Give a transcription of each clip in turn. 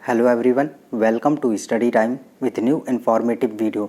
Hello everyone, welcome to study time with new informative video.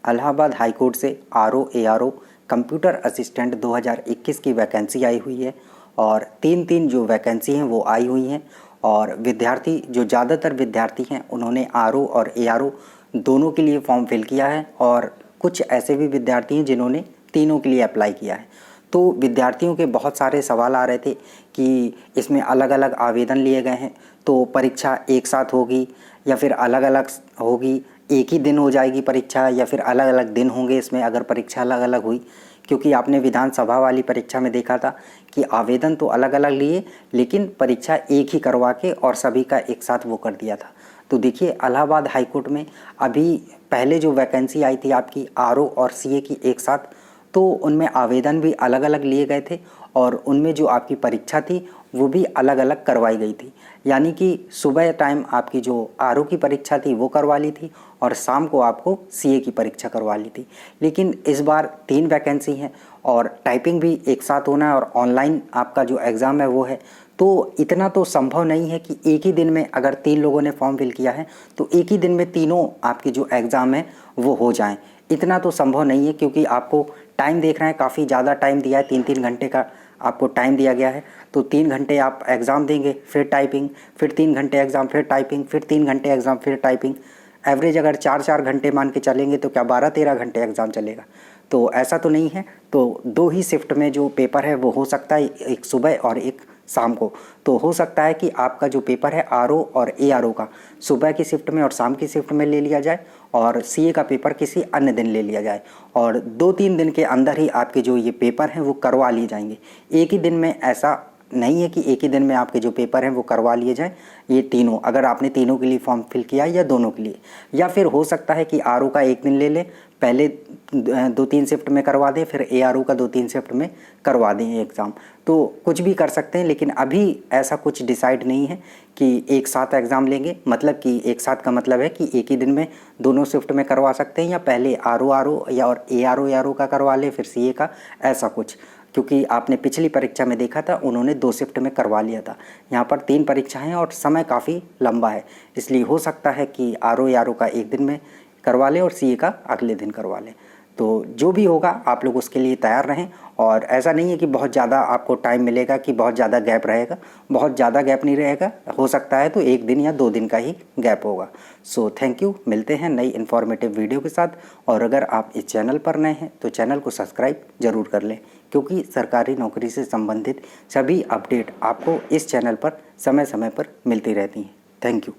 Allahabad high court से ARO computer assistant 2021 की vacancy आई हुई है और तीन जो वैकेंसी हैं वो आई हुई हैं और विद्यार्थी जो ज़्यादातर विद्यार्थी हैं उन्होंने RO और ARO दोनों के लिए फॉर्म फिल किया है और कुछ ऐसे भी विद्यार्थी हैं जिन्होंने तीनों के लिए अप्लाई किया है। तो विद्यार्थियों के बहुत सारे सवाल आ रहे थे कि इसमें अलग अलग आवेदन लिए गए हैं, तो परीक्षा एक साथ होगी या फिर अलग अलग होगी, एक ही दिन हो जाएगी परीक्षा या फिर अलग अलग दिन होंगे इसमें अगर परीक्षा अलग अलग हुई। क्योंकि आपने विधानसभा वाली परीक्षा में देखा था कि आवेदन तो अलग अलग लिए लेकिन परीक्षा एक ही करवा के और सभी का एक साथ वो कर दिया था। तो देखिए, इलाहाबाद हाई कोर्ट में अभी पहले जो वैकेंसी आई थी आपकी RO और CA की एक साथ, तो उनमें आवेदन भी अलग अलग लिए गए थे और उनमें जो आपकी परीक्षा थी वो भी अलग अलग करवाई गई थी। यानी कि सुबह टाइम आपकी जो RO की परीक्षा थी वो करवा ली थी और शाम को आपको CA की परीक्षा करवा ली थी। लेकिन इस बार 3 वैकेंसी हैं और टाइपिंग भी एक साथ होना है और ऑनलाइन आपका जो एग्ज़ाम है वो है। तो इतना तो संभव नहीं है कि एक ही दिन में अगर 3 लोगों ने फॉर्म फिल किया है तो एक ही दिन में तीनों आपकी जो एग्ज़ाम है वो हो जाएं। इतना तो संभव नहीं है क्योंकि आपको टाइम देखना है, काफ़ी ज़्यादा टाइम दिया है, 3-3 घंटे का आपको टाइम दिया गया है। तो 3 घंटे आप एग्ज़ाम देंगे, फिर टाइपिंग, फिर 3 घंटे एग्ज़ाम, फिर टाइपिंग, फिर 3 घंटे एग्ज़ाम, फिर टाइपिंग। एवरेज अगर 4-4 घंटे मान के चलेंगे तो क्या 12-13 घंटे एग्ज़ाम चलेगा? तो ऐसा तो नहीं है। तो 2 ही शिफ्ट में जो पेपर है वो हो सकता है, एक सुबह और एक शाम को। तो हो सकता है कि आपका जो पेपर है RO और ARO का सुबह की शिफ्ट में और शाम की शिफ्ट में ले लिया जाए और CA का पेपर किसी अन्य दिन ले लिया जाए और 2-3 दिन के अंदर ही आपके जो ये पेपर हैं वो करवा लिए जाएंगे। एक ही दिन में ऐसा नहीं है कि एक ही दिन में आपके जो पेपर हैं वो करवा लिए जाएं, ये तीनों, अगर आपने तीनों के लिए फॉर्म फिल किया या दोनों के लिए। या फिर हो सकता है कि RO का एक दिन ले लें, पहले 2-3 शिफ्ट में करवा दें, फिर ARO का 2-3 शिफ्ट में करवा दें एग्ज़ाम। तो कुछ भी कर सकते हैं, लेकिन अभी ऐसा कुछ डिसाइड नहीं है कि एक साथ एग्ज़ाम लेंगे। मतलब कि एक साथ का मतलब है कि एक ही दिन में दोनों शिफ्ट में करवा सकते हैं या पहले RO या और ARO का करवा लें फिर CA का, ऐसा कुछ। क्योंकि आपने पिछली परीक्षा में देखा था उन्होंने 2 शिफ्ट में करवा लिया था। यहाँ पर 3 परीक्षाएं हैं और समय काफ़ी लंबा है, इसलिए हो सकता है कि RO का एक दिन में करवा लें और CA का अगले दिन करवा लें। तो जो भी होगा आप लोग उसके लिए तैयार रहें और ऐसा नहीं है कि बहुत ज़्यादा आपको टाइम मिलेगा, कि बहुत ज़्यादा गैप रहेगा। बहुत ज़्यादा गैप नहीं रहेगा, हो सकता है तो 1 दिन या 2 दिन का ही गैप होगा। सो थैंक यू, मिलते हैं नई इन्फॉर्मेटिव वीडियो के साथ। और अगर आप इस चैनल पर नए हैं तो चैनल को सब्सक्राइब ज़रूर कर लें, क्योंकि सरकारी नौकरी से संबंधित सभी अपडेट आपको इस चैनल पर समय समय पर मिलती रहती हैं। Thank you.